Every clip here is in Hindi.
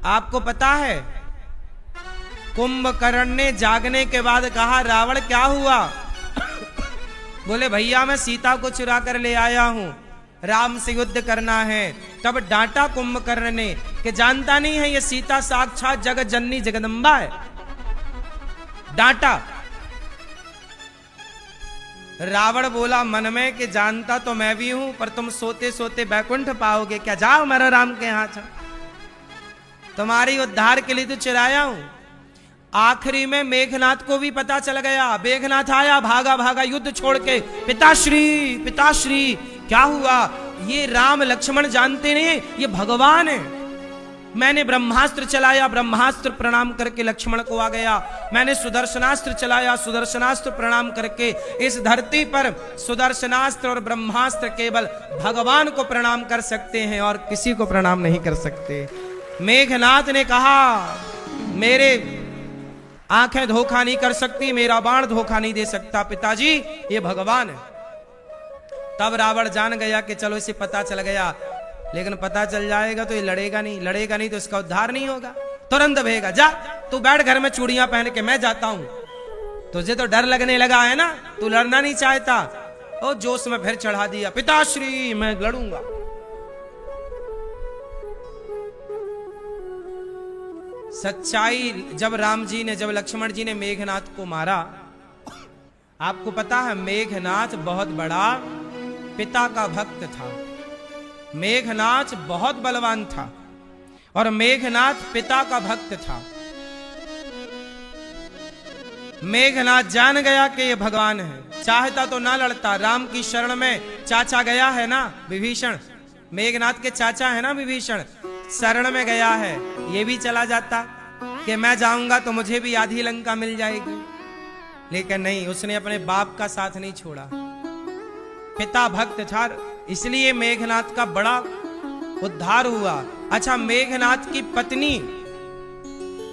आपको पता है कुंभकर्ण ने जागने के बाद कहा रावण क्या हुआ? बोले भैया मैं सीता को चुरा कर ले आया हूं, राम से युद्ध करना है। तब डांटा कुंभकर्ण ने कि जानता नहीं है ये सीता साक्षात जगत जननी जगदम्बा है। डांटा। रावण बोला मन में कि जानता तो मैं भी हूं, पर तुम सोते सोते बैकुंठ पाओगे क्या? जाओ मेरा राम के हाथ, तुम्हारी उद्धार के लिए तो चुराया हूं। आखिरी में मेघनाथ को भी पता चल गया। मेघनाथ आया भागा भागा युद्ध छोड़ के, पिताश्री पिताश्री क्या हुआ? ये राम लक्ष्मण जानते नहीं, ये भगवान है। मैंने ब्रह्मास्त्र चलाया, ब्रह्मास्त्र प्रणाम करके लक्ष्मण को आ गया। मैंने सुदर्शनास्त्र चलाया, सुदर्शनास्त्र प्रणाम करके। इस धरती पर सुदर्शनास्त्र और ब्रह्मास्त्र केवल भगवान को प्रणाम कर सकते हैं और किसी को प्रणाम नहीं कर सकते। मेघनाथ ने कहा मेरे आंखें धोखा नहीं कर सकती, मेरा बाण धोखा नहीं दे सकता, पिताजी ये भगवान है। तब रावण जान गया कि चलो इसे पता चल गया, लेकिन पता चल जाएगा तो ये लड़ेगा नहीं तो इसका उद्धार नहीं होगा। तुरंत भेगा, जा तू बैठ घर में चूड़ियां पहन के, मैं जाता हूं। तुझे तो डर लगने लगा है ना, तू लड़ना नहीं चाहता। ओ जोश में फिर चढ़ा दिया, पिताश्री मैं लड़ूंगा। सच्चाई जब राम जी ने, जब लक्ष्मण जी ने मेघनाथ को मारा, आपको पता है मेघनाथ बहुत बड़ा पिता का भक्त था। मेघनाथ बहुत बलवान था और मेघनाथ पिता का भक्त था। मेघनाथ जान गया कि ये भगवान है, चाहता तो ना लड़ता। राम की शरण में चाचा गया है ना विभीषण, मेघनाथ के चाचा है ना विभीषण, शरण में गया है। ये भी चला जाता कि मैं जाऊंगा तो मुझे भी आधी लंका मिल जाएगी, लेकिन नहीं, उसने अपने बाप का साथ नहीं छोड़ा। पिता भक्त था, इसलिए मेघनाथ का बड़ा उद्धार हुआ। अच्छा, मेघनाथ की पत्नी,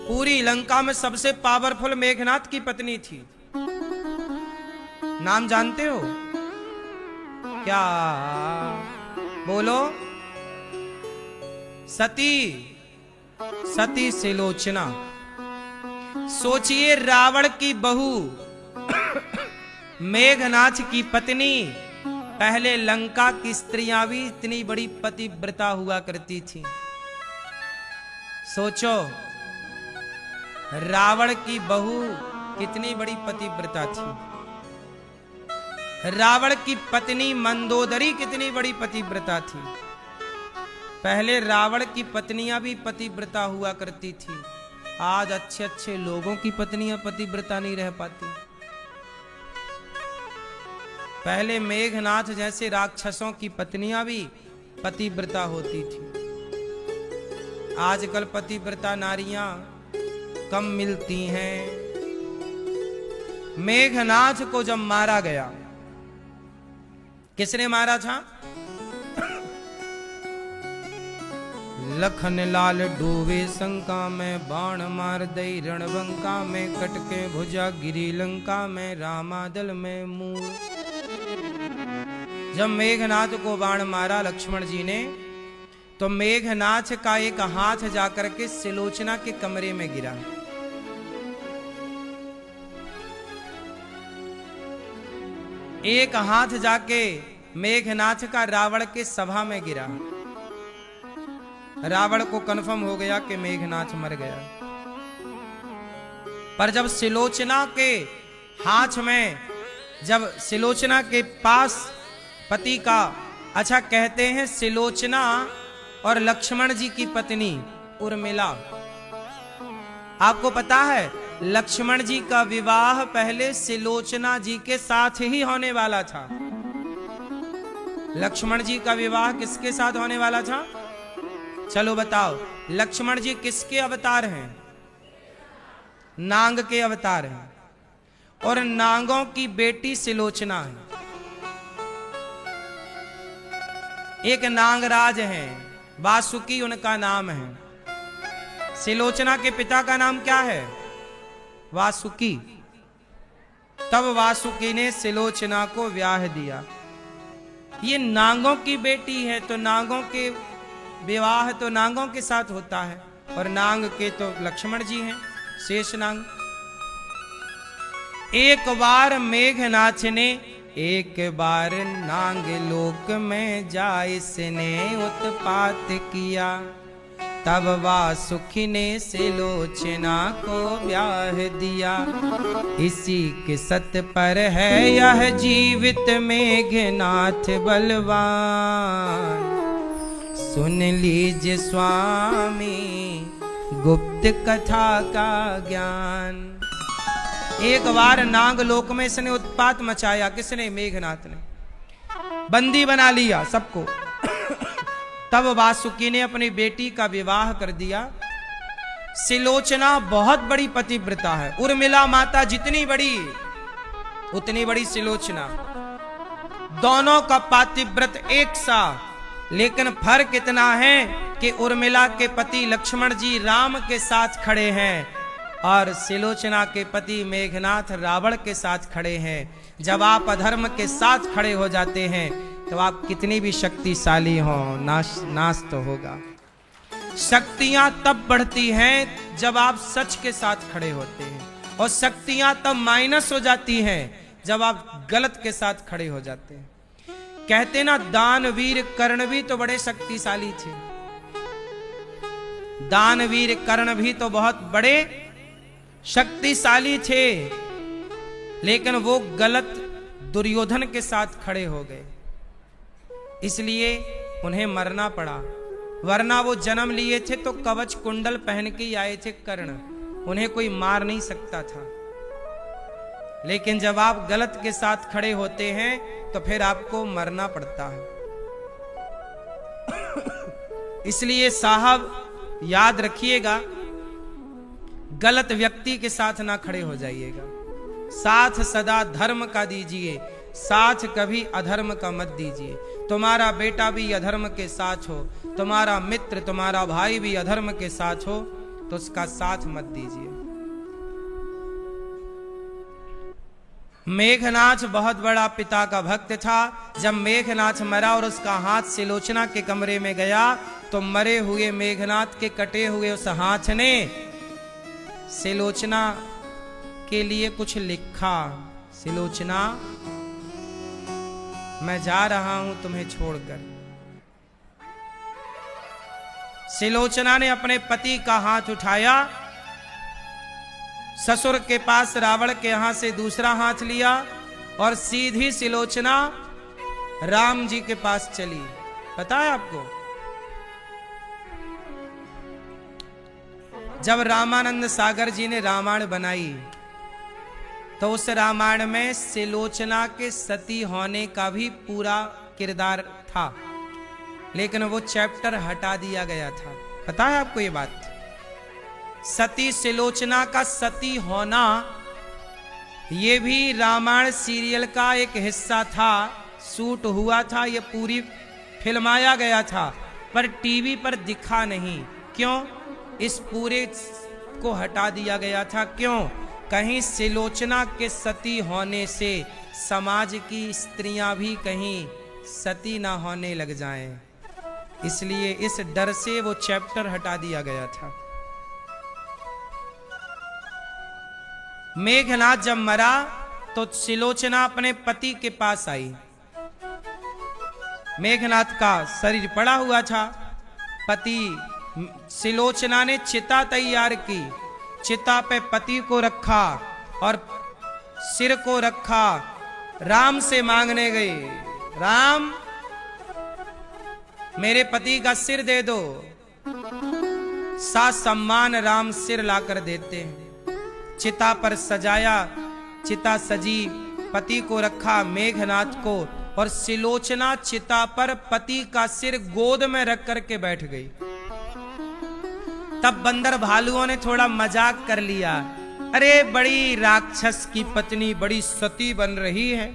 पूरी लंका में सबसे पावरफुल मेघनाथ की पत्नी थी। नाम जानते हो क्या? बोलो। सती सिलोचना। सोचिए, रावण की बहू मेघनाथ की पत्नी। पहले लंका की स्त्रियां भी इतनी बड़ी पतिव्रता हुआ करती थी। सोचो, रावण की बहू कितनी बड़ी पतिव्रता थी। रावण की पत्नी मंदोदरी कितनी बड़ी पतिव्रता थी। पहले रावण की पत्नियां भी पतिव्रता हुआ करती थी। आज अच्छे अच्छे लोगों की पत्नियां पतिव्रता नहीं रह पाती। पहले मेघनाथ जैसे राक्षसों की पत्नियां भी पतिव्रता होती थी। आजकल पतिव्रता नारियां कम मिलती हैं। मेघनाथ को जब मारा गया, किसने मारा था? लखन लाल डूबे शंका में, बाण मार दई रणबंका में, कटके भुजा गिरी लंका में, रामादल में मुंह। जब मेघनाथ को बाण मारा लक्ष्मण जी ने, तो मेघनाथ का एक हाथ जाकर के सिलोचना के कमरे में गिरा। एक हाथ जाके मेघनाथ का रावण के सभा में गिरा। रावण को कन्फर्म हो गया कि मेघनाथ मर गया। पर जब सिलोचना के हाथ में, जब सिलोचना के पास पति का, अच्छा कहते हैं सिलोचना और लक्ष्मण जी की पत्नी उर्मिला, आपको पता है लक्ष्मण जी का विवाह पहले सिलोचना जी के साथ ही होने वाला था। लक्ष्मण जी का विवाह किसके साथ होने वाला था? चलो बताओ, लक्ष्मण जी किसके अवतार हैं? नांग के अवतार हैं, और नांगों की बेटी सिलोचना है। एक नांगराज हैं, वासुकी उनका नाम है। सिलोचना के पिता का नाम क्या है? वासुकी। तब वासुकी ने सिलोचना को ब्याह दिया। ये नांगों की बेटी है, तो नांगों के विवाह तो नांगों के साथ होता है। और नांग के तो लक्ष्मण जी हैं, शेष नांग। एक बार मेघनाथ ने एक बार नांग लोक में जाइसने उत्पात किया, तब वासुकी ने सिलोचना को ब्याह दिया। इसी के सत पर है यह जीवित मेघनाथ बलवान, सुन लीजिए स्वामी गुप्त कथा का ज्ञान। एक बार नाग लोक में इसने उत्पात मचाया, किसने? मेघनाथ ने। बंदी बना लिया सबको। तब वासुकी ने अपनी बेटी का विवाह कर दिया। सिलोचना बहुत बड़ी पतिव्रता है। उर्मिला माता जितनी बड़ी उतनी बड़ी सिलोचना। दोनों का पातिव्रत एक सा, लेकिन फर्क इतना है कि उर्मिला के पति लक्ष्मण जी राम के साथ खड़े हैं और सिलोचना के पति मेघनाथ रावण के साथ खड़े हैं। जब आप अधर्म के साथ खड़े हो जाते हैं तो आप कितनी भी शक्तिशाली हो, नाश तो होगा। शक्तियां तब बढ़ती हैं जब आप सच के साथ खड़े होते हैं, और शक्तियां तब माइनस हो जाती हैं जब आप गलत के साथ खड़े हो जाते हैं। कहते ना, दानवीर कर्ण भी तो बड़े शक्तिशाली थे। दानवीर कर्ण भी तो बहुत बड़े शक्तिशाली थे, लेकिन वो गलत दुर्योधन के साथ खड़े हो गए, इसलिए उन्हें मरना पड़ा। वरना वो जन्म लिए थे तो कवच कुंडल पहन के ही आए थे कर्ण, उन्हें कोई मार नहीं सकता था। लेकिन जब आप गलत के साथ खड़े होते हैं तो फिर आपको मरना पड़ता है। इसलिए साहब याद रखिएगा, गलत व्यक्ति के साथ ना खड़े हो जाइएगा। साथ सदा धर्म का दीजिए, साथ कभी अधर्म का मत दीजिए। तुम्हारा बेटा भी अधर्म के साथ हो, तुम्हारा मित्र तुम्हारा भाई भी अधर्म के साथ हो, तो उसका साथ मत दीजिए। मेघनाथ बहुत बड़ा पिता का भक्त था। जब मेघनाथ मरा और उसका हाथ सिलोचना के कमरे में गया तो मरे हुए मेघनाथ के कटे हुए उस हाथ ने सिलोचना के लिए कुछ लिखा। सिलोचना, मैं जा रहा हूं तुम्हें छोड़कर। सिलोचना ने अपने पति का हाथ उठाया, ससुर के पास रावण के यहां से दूसरा हाथ लिया और सीधी सिलोचना राम जी के पास चली। पता है आपको, जब रामानंद सागर जी ने रामायण बनाई तो उस रामायण में सिलोचना के सती होने का भी पूरा किरदार था, लेकिन वो चैप्टर हटा दिया गया था। पता है आपको ये बात? सती सिलोचना का सती होना ये भी रामायण सीरियल का एक हिस्सा था, शूट हुआ था, ये पूरी फिल्माया गया था, पर टीवी पर दिखा नहीं। क्यों? इस पूरे को हटा दिया गया था। क्यों? कहीं सिलोचना के सती होने से समाज की स्त्रियां भी कहीं सती ना होने लग जाएं, इसलिए इस डर से वो चैप्टर हटा दिया गया था। मेघनाथ जब मरा तो सिलोचना अपने पति के पास आई। मेघनाथ का शरीर पड़ा हुआ था। पति, सिलोचना ने चिता तैयार की, चिता पे पति को रखा और सिर को रखा। राम से मांगने गई, राम मेरे पति का सिर दे दो। सा सम्मान राम सिर लाकर देते हैं। चिता पर सजाया, चिता सजी, पति को रखा मेघनाथ को, और सिलोचना चिता पर पति का सिर गोद में रख करके बैठ गई। तब बंदर भालुओं ने थोड़ा मजाक कर लिया, अरे बड़ी राक्षस की पत्नी बड़ी सती बन रही है,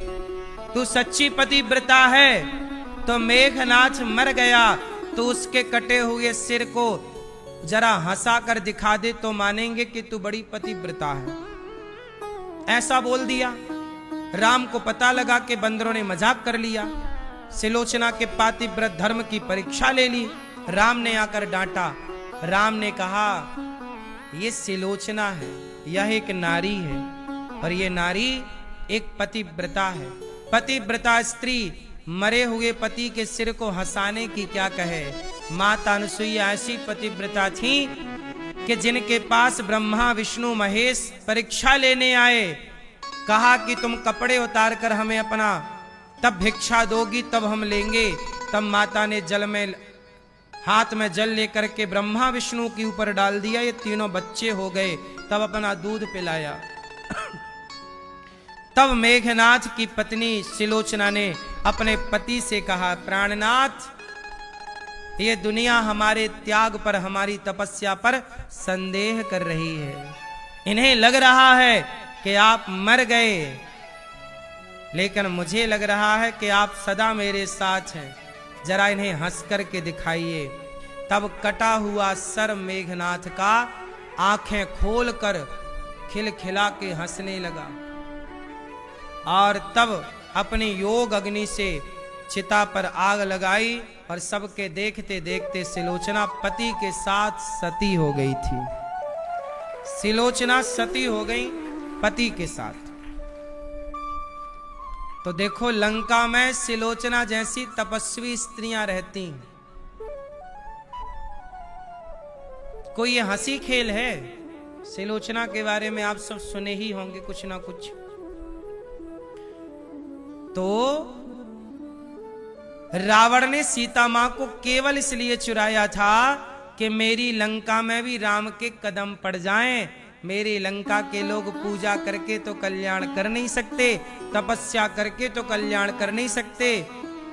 तू सच्ची पतिव्रता है तो मेघनाथ मर गया तो उसके कटे हुए सिर को जरा हंसा कर दिखा दे तो मानेंगे कि तू बड़ी पतिव्रता है। ऐसा बोल दिया। राम को पता लगा कि बंदरों ने मजाक कर लिया। सिलोचना के पातिव्रत धर्म की परीक्षा ले ली। राम ने आकर डांटा, राम ने कहा ये सिलोचना है, यह एक नारी है, और ये नारी एक पतिव्रता है। पतिव्रता स्त्री मरे हुए पति के सिर को हंसाने की क्या कहे। माता अनुसुईया ऐसी पतिव्रता थी कि जिनके पास ब्रह्मा विष्णु महेश परीक्षा लेने आए, कहा कि तुम कपड़े उतार कर हमें अपना तब भिक्षा दोगी तब हम लेंगे। तब माता ने जल में हाथ में जल लेकर के ब्रह्मा विष्णु के ऊपर डाल दिया, ये तीनों बच्चे हो गए। तब अपना दूध पिलाया। तब मेघनाथ की पत्नी सिलोचना ने अपने पति से कहा, प्राणनाथ, ये दुनिया हमारे त्याग पर, हमारी तपस्या पर संदेह कर रही है। इन्हें लग रहा है कि आप मर गए, लेकिन मुझे लग रहा है कि आप सदा मेरे साथ हैं। जरा इन्हें हंस करके दिखाइए। तब कटा हुआ सर मेघनाथ का आंखें खोलकर खिलखिला के हंसने लगा, और तब अपनी योग अग्नि से चिता पर आग लगाई, और सबके देखते देखते सिलोचना पति के साथ सती हो गई थी। सिलोचना सती हो गई पति के साथ। तो देखो, लंका में सिलोचना जैसी तपस्वी स्त्रियां रहती हैं। कोई ये हंसी खेल है? सिलोचना के बारे में आप सब सुने ही होंगे कुछ ना कुछ। तो रावण ने सीता मां को केवल इसलिए चुराया था कि मेरी लंका में भी राम के कदम पड़ जाएं। मेरी लंका के लोग पूजा करके तो कल्याण कर नहीं सकते, तपस्या करके तो कल्याण कर नहीं सकते,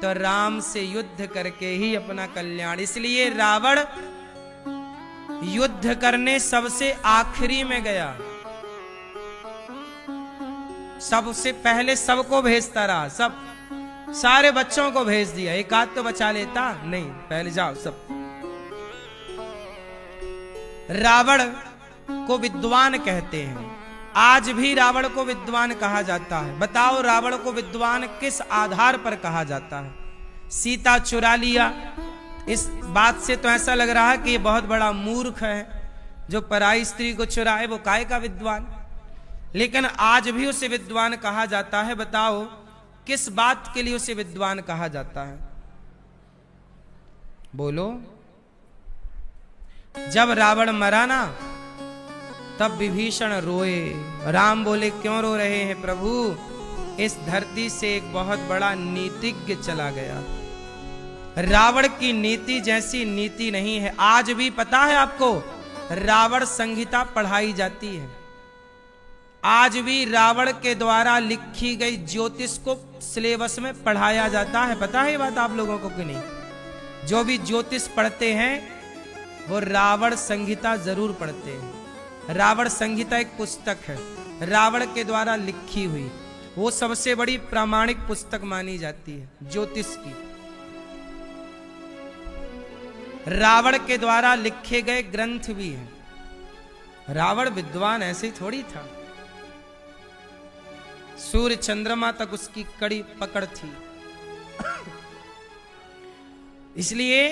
तो राम से युद्ध करके ही अपना कल्याण। इसलिए रावण युद्ध करने सबसे आखिरी में गया। सबसे पहले सबको भेजता रहा, सब सारे बच्चों को भेज दिया। एक आध तो बचा लेता, नहीं, पहले जाओ सब। रावण को विद्वान कहते हैं। आज भी रावण को विद्वान कहा जाता है। बताओ, रावण को विद्वान किस आधार पर कहा जाता है? सीता चुरा लिया, इस बात से तो ऐसा लग रहा है कि ये बहुत बड़ा मूर्ख है, जो पराई स्त्री को चुराए वो काय का विद्वान। लेकिन आज भी उसे विद्वान कहा जाता है। बताओ, किस बात के लिए उसे विद्वान कहा जाता है? बोलो। जब रावण मरा ना, तब विभीषण रोए। राम बोले, क्यों रो रहे हैं प्रभु? इस धरती से एक बहुत बड़ा नीतिज्ञ चला गया। रावण की नीति जैसी नीति नहीं है। आज भी पता है आपको, रावण संहिता पढ़ाई जाती है। आज भी रावण के द्वारा लिखी गई ज्योतिष को सिलेबस में पढ़ाया जाता है। पता है ये बात आप लोगों को कि नहीं? जो भी ज्योतिष पढ़ते हैं वो रावण संहिता जरूर पढ़ते हैं। रावण संहिता एक पुस्तक है, रावण के द्वारा लिखी हुई। वो सबसे बड़ी प्रामाणिक पुस्तक मानी जाती है ज्योतिष की। रावण के द्वारा लिखे गए ग्रंथ भी हैं। रावण विद्वान ऐसे थोड़ी था। सूर्य चंद्रमा तक उसकी कड़ी पकड़ थी। इसलिए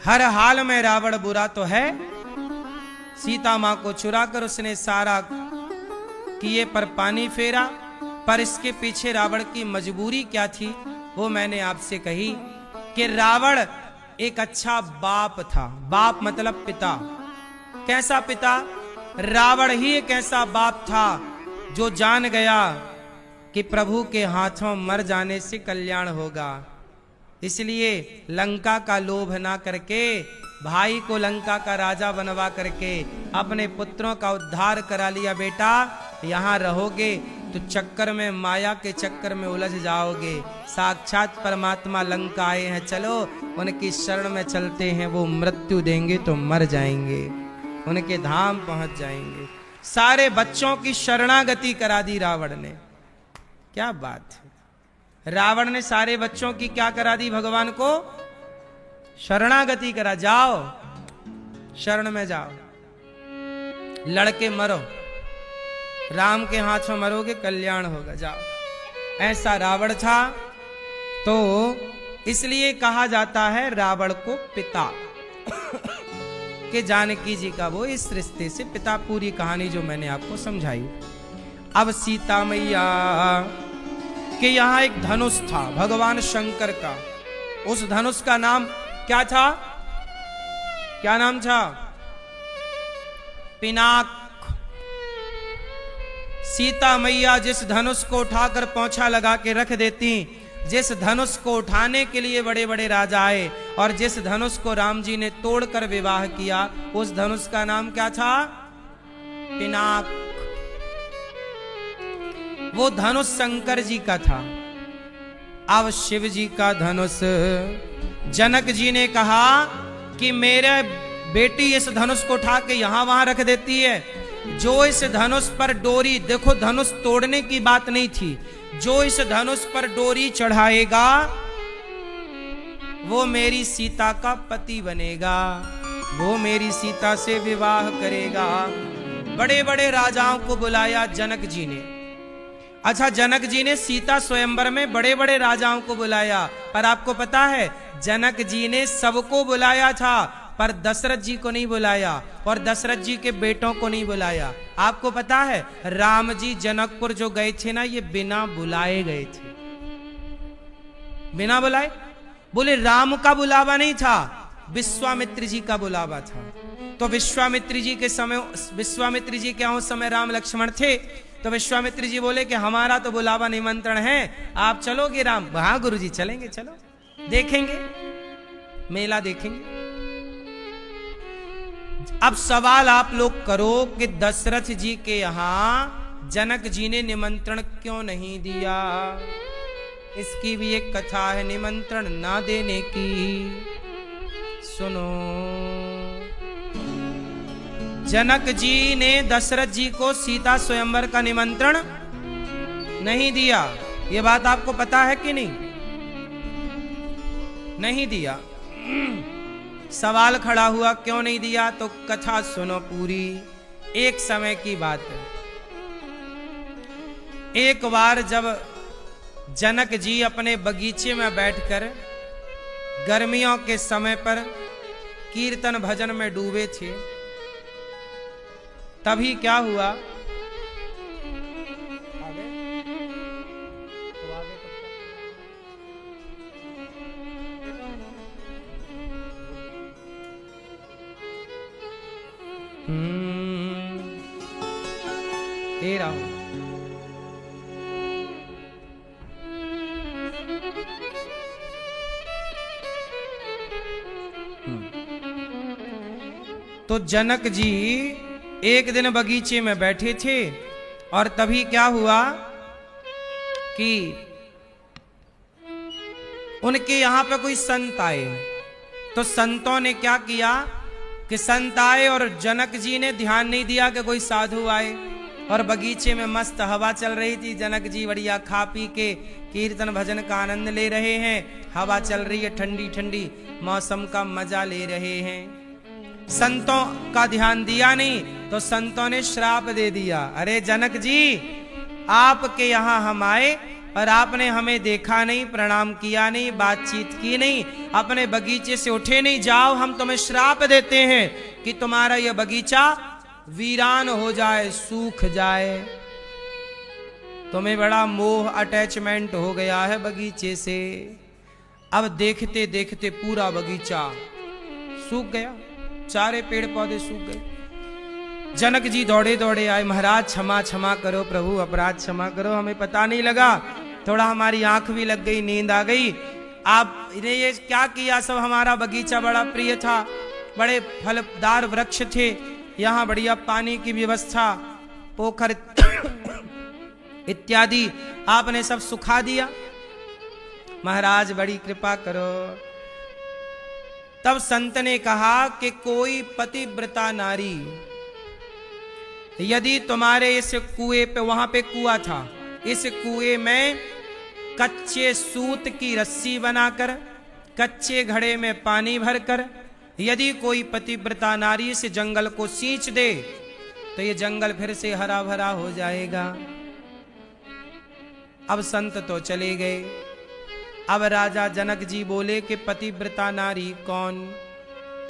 हर हाल में रावण बुरा तो है। सीता मां को चुराकर उसने सारा किए पर पानी फेरा, पर इसके पीछे रावण की मजबूरी क्या थी वो मैंने आपसे कही कि रावण एक अच्छा बाप था। बाप मतलब पिता। कैसा पिता? रावण ही एक ऐसा बाप था जो जान गया कि प्रभु के हाथों मर जाने से कल्याण होगा। इसलिए लंका का लोभ ना करके, भाई को लंका का राजा बनवा करके अपने पुत्रों का उद्धार करा लिया। बेटा, यहाँ रहोगे तो चक्कर में, माया के चक्कर में उलझ जाओगे। साक्षात परमात्मा लंका आए हैं, चलो उनकी शरण में चलते हैं। वो मृत्यु देंगे तो मर जाएंगे, उनके धाम पहुंच जाएंगे। सारे बच्चों की शरणागति करा दी रावण ने। क्या बात है! रावण ने सारे बच्चों की क्या करा दी? भगवान को शरणागति करा। जाओ, शरण में जाओ, लड़के मरो, राम के हाथों मरोगे, कल्याण होगा, जाओ। ऐसा रावण था। तो इसलिए कहा जाता है रावण को पिता। कि जानकी जी का वो इस रिश्ते से पिता, पूरी कहानी जो मैंने आपको समझाई। अब सीता मैया कि यहाँ एक धनुष था भगवान शंकर का, उस धनुष का नाम क्या था? क्या नाम था? पिनाक। सीता मैया जिस धनुष को उठाकर पोंछा लगा के रख देती, जिस धनुष को उठाने के लिए बड़े बड़े राजा आए और जिस धनुष को राम जी ने तोड़कर विवाह किया, उस धनुष का नाम क्या था? पिनाक। वो धनुष शंकर जी का था। अब शिव जी का धनुष, जनक जी ने कहा कि मेरे बेटी इस धनुष को उठा के यहां वहां रख देती है, जो इस धनुष पर डोरी, देखो धनुष तोड़ने की बात नहीं थी, जो इस धनुष पर डोरी चढ़ाएगा वो मेरी सीता का पति बनेगा, वो मेरी सीता से विवाह करेगा। बड़े बड़े राजाओं को बुलाया जनक जी ने। अच्छा, जनक जी ने सीता स्वयंवर में बड़े बड़े राजाओं को बुलाया, पर आपको पता है जनक जी ने सबको बुलाया था, पर दशरथ जी को नहीं बुलाया और दशरथ जी के बेटों को नहीं बुलाया। आपको पता है राम जी जनकपुर जो गए थे ना, ये बिना बुलाए गए थे, बिना बुलाए। बोले राम का बुलावा नहीं था, विश्वामित्र जी का बुलावा था। तो विश्वामित्र जी के समय, विश्वामित्र जी के उस समय राम लक्ष्मण थे, तो विश्वामित्र जी बोले कि हमारा तो बुलावा निमंत्रण है, आप चलोगे राम? हाँ गुरुजी चलेंगे, चलो देखेंगे, मेला देखेंगे। अब सवाल आप लोग करो कि दशरथ जी के यहां जनक जी ने निमंत्रण क्यों नहीं दिया? इसकी भी एक कथा है निमंत्रण ना देने की। सुनो, जनक जी ने दशरथ जी को सीता स्वयंवर का निमंत्रण नहीं दिया, ये बात आपको पता है कि नहीं? नहीं दिया। सवाल खड़ा हुआ क्यों नहीं दिया, तो कथा सुनो पूरी। एक समय की बात है, एक बार जब जनक जी अपने बगीचे में बैठकर गर्मियों के समय पर कीर्तन भजन में डूबे थे, तभी क्या हुआ, दे रहा हूं। तो जनक जी एक दिन बगीचे में बैठे थे और तभी क्या हुआ कि उनके यहां पे कोई संत आए। तो संतों ने क्या किया कि संत आए और जनक जी ने ध्यान नहीं दिया कि कोई साधु आए, और बगीचे में मस्त हवा चल रही थी। जनक जी बढ़िया खा पी के कीर्तन भजन का आनंद ले रहे हैं, हवा चल रही है, ठंडी ठंडी मौसम का मजा ले रहे हैं। संतों का ध्यान दिया नहीं तो संतों ने श्राप दे दिया, अरे जनक जी आपके यहां हम आए और आपने हमें देखा नहीं, प्रणाम किया नहीं, बातचीत की नहीं, अपने बगीचे से उठे नहीं, जाओ हम तुम्हें श्राप देते हैं कि तुम्हारा यह बगीचा वीरान हो जाए, सूख जाए। तुम्हें बड़ा मोह अटैचमेंट हो गया है बगीचे से। अब देखते देखते पूरा बगीचा सूख गया, सारे पेड़ पौधे सूख गए। जनक जी दौड़े दौड़े आए, महाराज क्षमा क्षमा करो प्रभु, अपराध क्षमा करो, हमें पता नहीं लगा, थोड़ा हमारी आंख भी लग गई, नींद आ गई। आपने ये क्या किया? सब हमारा बगीचा बड़ा प्रिय था, बड़े फलदार वृक्ष थे, यहाँ बढ़िया पानी की व्यवस्था, पोखर इत्यादि आपने सब सुखा दिया, महाराज बड़ी कृपा करो। तब संत ने कहा कि कोई पतिव्रता नारी यदि तुम्हारे इस कुएं पे, वहां पे कुआं था, इस कुएं में कच्चे सूत की रस्सी बनाकर, कच्चे घड़े में पानी भरकर यदि कोई पतिव्रता नारी इस जंगल को सींच दे तो ये जंगल फिर से हरा भरा हो जाएगा। अब संत तो चले गए। अब राजा जनक जी बोले कि पतिव्रता नारी कौन?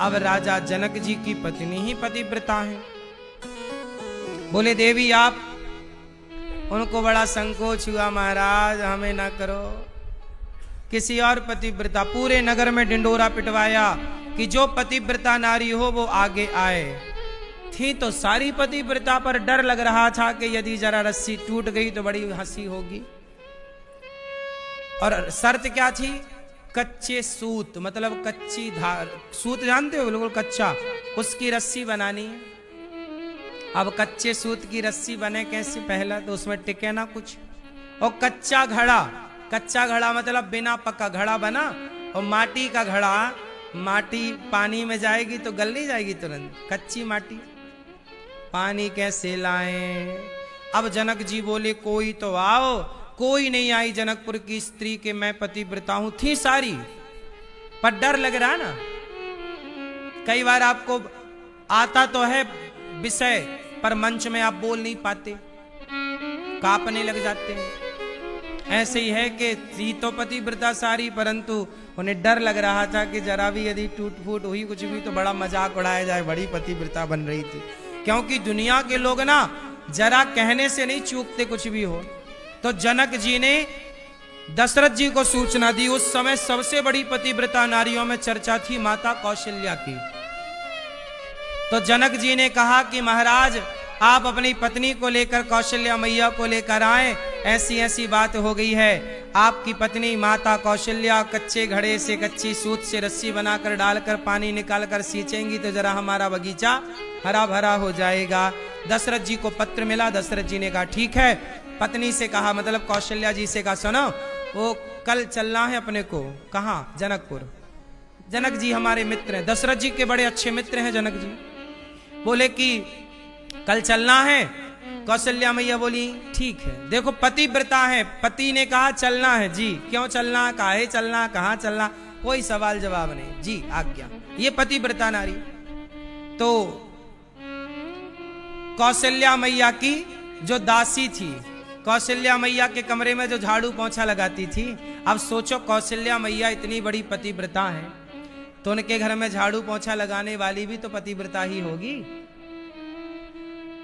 अब राजा जनक जी की पत्नी ही पतिव्रता है। बोले देवी आप, उनको बड़ा संकोच हुआ, महाराज हमें ना करो, किसी और पतिव्रता। पूरे नगर में डिंडोरा पिटवाया कि जो पतिव्रता नारी हो वो आगे आए। थी तो सारी पतिव्रता, पर डर लग रहा था कि यदि जरा रस्सी टूट गई तो बड़ी हंसी होगी। और शर्त क्या थी? कच्चे सूत, मतलब कच्ची धार, सूत जानते हो बिल्कुल कच्चा, उसकी रस्सी बनानी है। अब कच्चे सूत की रस्सी बने कैसे? पहला तो उसमें टिके ना कुछ। और कच्चा घड़ा, कच्चा घड़ा मतलब बिना पका घड़ा बना। और माटी का घड़ा, माटी पानी में जाएगी तो गल नहीं जाएगी तुरंत, कच्ची माटी, पानी कैसे लाएं? अब जनक जी बोले कोई तो आओ। कोई नहीं आई जनकपुर की स्त्री के मैं पतिव्रता हूं। थी सारी, पर डर लग रहा ना। कई बार आपको आता तो है विषय, पर मंच में आप बोल नहीं पाते, कांपने लग जाते हैं। ऐसे ही है कि थी तो पतिव्रता सारी, परंतु उन्हें डर लग रहा था कि जरा भी यदि टूट फूट हुई कुछ भी तो बड़ा मजाक उड़ाया जाए, बड़ी पतिव्रता बन रही थी। क्योंकि दुनिया के लोग ना जरा कहने से नहीं चूकते कुछ भी हो। तो जनक जी ने दशरथ जी को सूचना दी। उस समय सबसे बड़ी पतिव्रता नारियों में चर्चा थी माता कौशल्या की। तो जनक जी ने कहा कि महाराज आप अपनी पत्नी को लेकर कौशल्या मैया को लेकर आए, ऐसी ऐसी बात हो गई है। आपकी पत्नी माता कौशल्या कच्चे घड़े से, कच्ची सूत से रस्सी बनाकर डालकर पानी निकालकर सींचेंगी तो जरा हमारा बगीचा हरा भरा हो जाएगा। दशरथ जी को पत्र मिला। दशरथ जी ने कहा ठीक है। पत्नी से कहा, मतलब कौशल्या जी से कहा, सुनो वो कल चलना है अपने को। कहाँ? जनकपुर। जनक जी हमारे मित्र हैं, दशरथ जी के बड़े अच्छे मित्र हैं जनक जी। बोले कि कल चलना है। कौशल्या मैया बोली ठीक है। देखो पतिव्रता है, पति ने कहा चलना है जी। क्यों चलना, काहे चलना, कहाँ चलना, कोई सवाल जवाब नहीं जी, आज्ञा। ये पतिव्रता नारी। तो कौशल्या मैया की जो दासी थी, कौशल्या मैया के कमरे में जो झाड़ू पोंछा लगाती थी। अब सोचो कौशल्या मैया इतनी बड़ी पतिव्रता है, तो उनके घर में झाड़ू पोंछा लगाने वाली भी तो पतिव्रता ही होगी।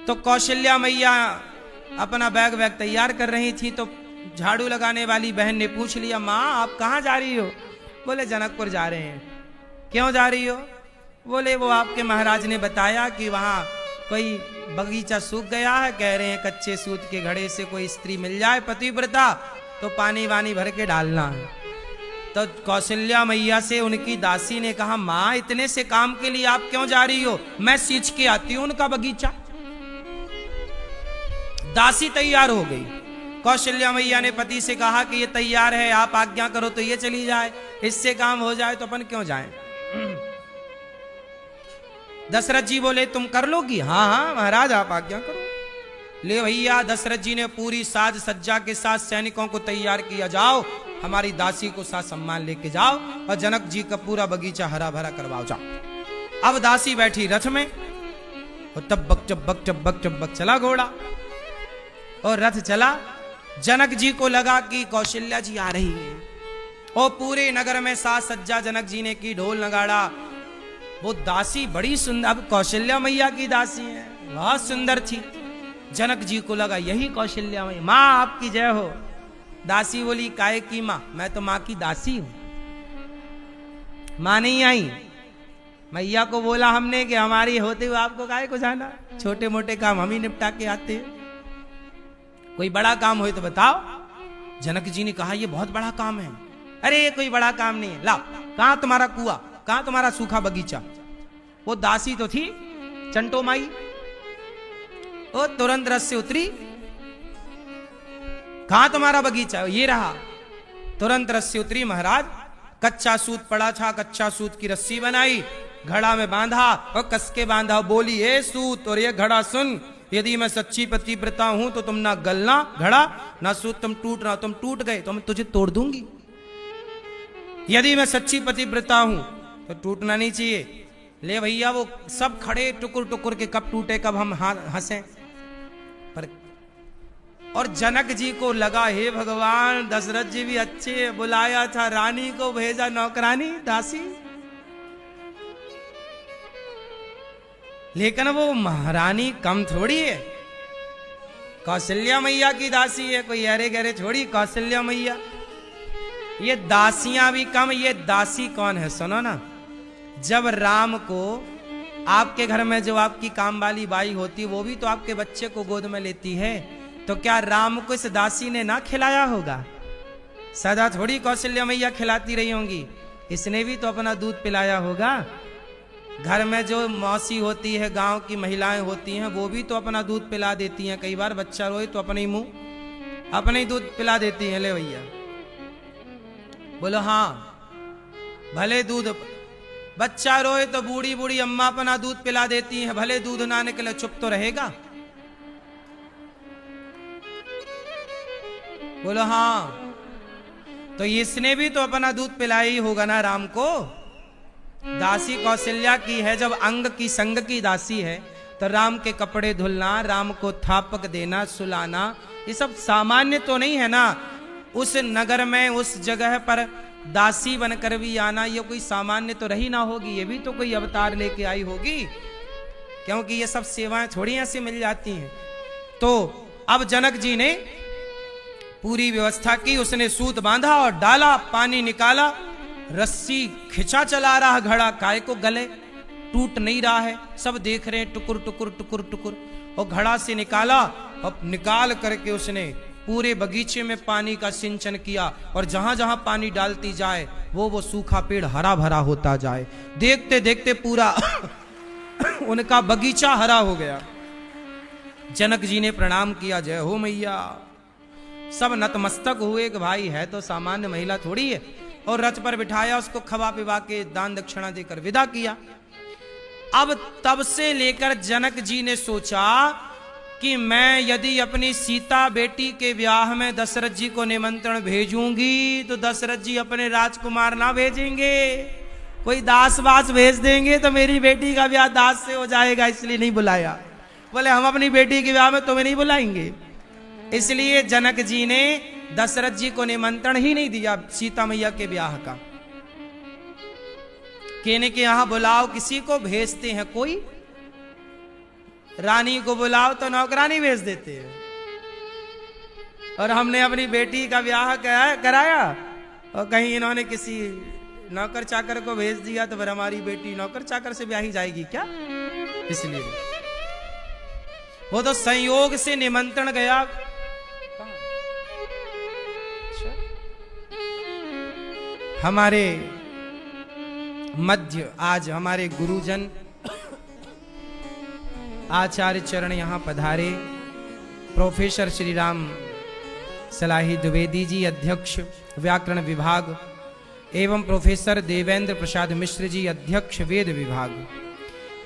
तो कौशल्या मैया अपना बैग वैग तैयार कर रही थी, तो झाड़ू लगाने वाली बहन ने पूछ लिया, माँ आप कहाँ जा रही हो? बोले जनकपुर जा रहे हैं। क्यों जा रही हो? बोले वो आपके महाराज ने बताया कि वहाँ कोई बगीचा सूख गया है, कह रहे हैं कच्चे सूत के घड़े से कोई स्त्री मिल जाए पतिव्रता तो पानी वानी भर के डालना है। तो कौशल्या मैया से उनकी दासी ने कहा, माँ इतने से काम के लिए आप क्यों जा रही हो? मैं सींच के आती हूं उनका बगीचा। दासी तैयार हो गई। कौशल्या मैया ने पति से कहा कि ये तैयार है, आप आज्ञा करो तो ये चली जाए, इससे काम हो जाए तो अपन क्यों जाएं। दशरथ जी बोले तुम कर लोगी? हाँ हाँ महाराज आप आज्ञा करो। ले भैया, दशरथ जी ने पूरी साज सज्जा के साथ सैनिकों को तैयार किया, जाओ हमारी दासी को साथ सम्मान लेके जाओ और जनक जी का पूरा बगीचा हरा भरा करवाओ, जाओ। अब दासी बैठी रथ में और टब्बक चब्बक चब्बक चब्बक चला घोड़ा और रथ चला। जनक जी को लगा कि कौशल्या जी आ रही है और पूरे नगर में साज सज्जा जनक जी ने की, ढोल नगाड़ा। वो दासी बड़ी सुंदर, अब कौशल्या मैया की दासी है, बहुत सुंदर थी। जनक जी को लगा यही कौशल्या मैया, माँ आपकी जय हो। दासी बोली काहे की माँ? मैं तो माँ की दासी हूं। माँ नहीं आई। मैया को बोला हमने कि हमारी होते हुए आपको काहे को जाना, छोटे मोटे काम हम ही निपटा के आते हैं, कोई बड़ा काम हो तो बताओ। जनक जी ने कहा ये बहुत बड़ा काम है। अरे ये कोई बड़ा काम नहीं है, लाओ कहां तुम्हारा कुआं, कहां तुम्हारा सूखा बगीचा। वो दासी तो थी चंटो माई, वो तुरंत रथ से उतरी, कहां तुम्हारा बगीचा? ये रहा। तुरंत रथ से उतरी। महाराज कच्चा सूत पड़ा था, कच्चा सूत की रस्सी बनाई, घड़ा में बांधा और कस के बांधा। बोली ए सूत और ये घड़ा सुन, यदि मैं सच्ची पतिव्रता हूं तो तुम ना गलना घड़ा, ना सूत तुम टूटना, तुम टूट गए तो मैं तुझे तोड़ दूंगी। यदि मैं सच्ची पतिव्रता हूं तो टूटना नहीं चाहिए। ले भैया, वो सब खड़े टुकुर टुकुर के, कब टूटे कब हम हंसे। पर और जनक जी को लगा हे भगवान, दशरथ जी भी अच्छे, बुलाया था रानी को, भेजा नौकरानी दासी। लेकिन वो महारानी कम थोड़ी है, कौशल्या मैया की दासी है, कोई अरे गहरे थोड़ी कौशल्या मैया। ये दासियां भी कम, ये दासी कौन है सुनो ना। जब राम को आपके घर में जो आपकी काम वाली बाई होती, वो भी तो आपके बच्चे को गोद में लेती है, तो क्या राम को इस दासी ने ना खिलाया होगा? सदा थोड़ी कौशल्या मैया खिलाती रही होंगी, इसने भी तो अपना दूध पिलाया होगा। घर में जो मौसी होती है, गांव की महिलाएं होती हैं, वो भी तो अपना दूध पिला देती हैं। कई बार बच्चा रोए तो अपने ही मुंह अपने ही दूध पिला देती हैं। ले भैया बोलो हाँ, भले दूध, बच्चा रोए तो बूढ़ी बूढ़ी अम्मा अपना दूध पिला देती हैं, भले दूध ना निकले चुप तो रहेगा। बोलो हाँ, तो इसने भी तो अपना दूध पिलाया ही होगा ना राम को। दासी कौशल्या की है, जब अंग की संग की दासी है, तो राम के कपड़े धुलना, राम को थापक देना, सुलाना, ये सब सामान्य तो नहीं है ना। उस नगर में, उस जगह पर दासी बनकर भी आना, ये कोई सामान्य तो रही ना होगी, ये भी तो कोई अवतार लेके आई होगी, क्योंकि ये सब सेवाएं थोड़ी ऐसे मिल जाती हैं। तो अब जनक जी ने पूरी व्यवस्था की, उसने सूत बांधा और डाला, पानी निकाला, रस्सी खिंचा चला रहा घड़ा, काय को गले टूट नहीं रहा है, सब देख रहे हैं, टुकुर टुकुर टुकुर टुकुर, और घड़ा से निकाला, अब निकाल करके उसने पूरे बगीचे में पानी का सिंचन किया, और जहां जहां पानी डालती जाए वो सूखा पेड़ हरा भरा होता जाए। देखते देखते पूरा उनका बगीचा हरा हो गया। जनक जी ने प्रणाम किया, जय हो मैया। सब नतमस्तक हुए कि भाई है तो सामान्य महिला थोड़ी है, और रथ पर बिठाया, उसको खवा पिवा के दान दक्षिणा देकर विदा किया। अब तब से लेकर जनक जी ने सोचा कि मैं यदि अपनी सीता बेटी के ब्याह में दशरथ जी को निमंत्रण भेजूंगी, तो दशरथ जी अपने राजकुमार ना भेजेंगे, कोई दास वास भेज देंगे, तो मेरी बेटी का ब्याह दास से हो जाएगा, इसलिए नहीं बुलाया। बोले हम अपनी बेटी के ब्याह में तुम्हें नहीं बुलाएंगे। इसलिए जनक जी ने दशरथ जी को निमंत्रण ही नहीं दिया सीता मैया के ब्याह का। कहने के यहां बुलाओ, किसी को भेजते हैं, कोई रानी को बुलाओ तो नौकरानी भेज देते हैं, और हमने अपनी बेटी का ब्याह कराया और कहीं इन्होंने किसी नौकर चाकर को भेज दिया, तो फिर हमारी बेटी नौकर चाकर से ब्याही जाएगी क्या? इसलिए वो तो संयोग से निमंत्रण गया। हमारे मध्य आज हमारे गुरुजन आचार्य चरण यहां पधारे, प्रोफेसर श्री राम सलाही द्विवेदी जी, अध्यक्ष व्याकरण विभाग, एवं प्रोफेसर देवेंद्र प्रसाद मिश्र जी, अध्यक्ष वेद विभाग।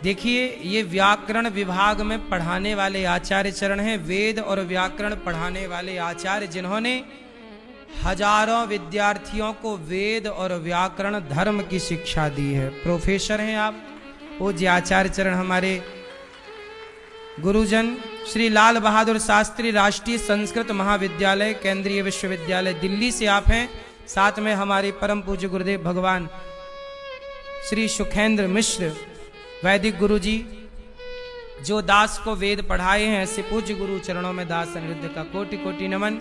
देखिए, ये व्याकरण विभाग में पढ़ाने वाले आचार्य चरण हैं, वेद और व्याकरण पढ़ाने वाले आचार्य, जिन्होंने हजारों विद्यार्थियों को वेद और व्याकरण धर्म की शिक्षा दी है। प्रोफेसर हैं आप, वो जी आचार्य चरण हमारे गुरुजन श्री लाल बहादुर शास्त्री राष्ट्रीय संस्कृत महाविद्यालय केंद्रीय विश्वविद्यालय दिल्ली से आप हैं। साथ में हमारे परम पूज्य गुरुदेव भगवान श्री सुखेंद्र मिश्र वैदिक गुरु जी, जो दास को वेद पढ़ाए हैं, ऐसे पूज्य गुरु चरणों में दास अनिरुद्ध का कोटि कोटि नमन।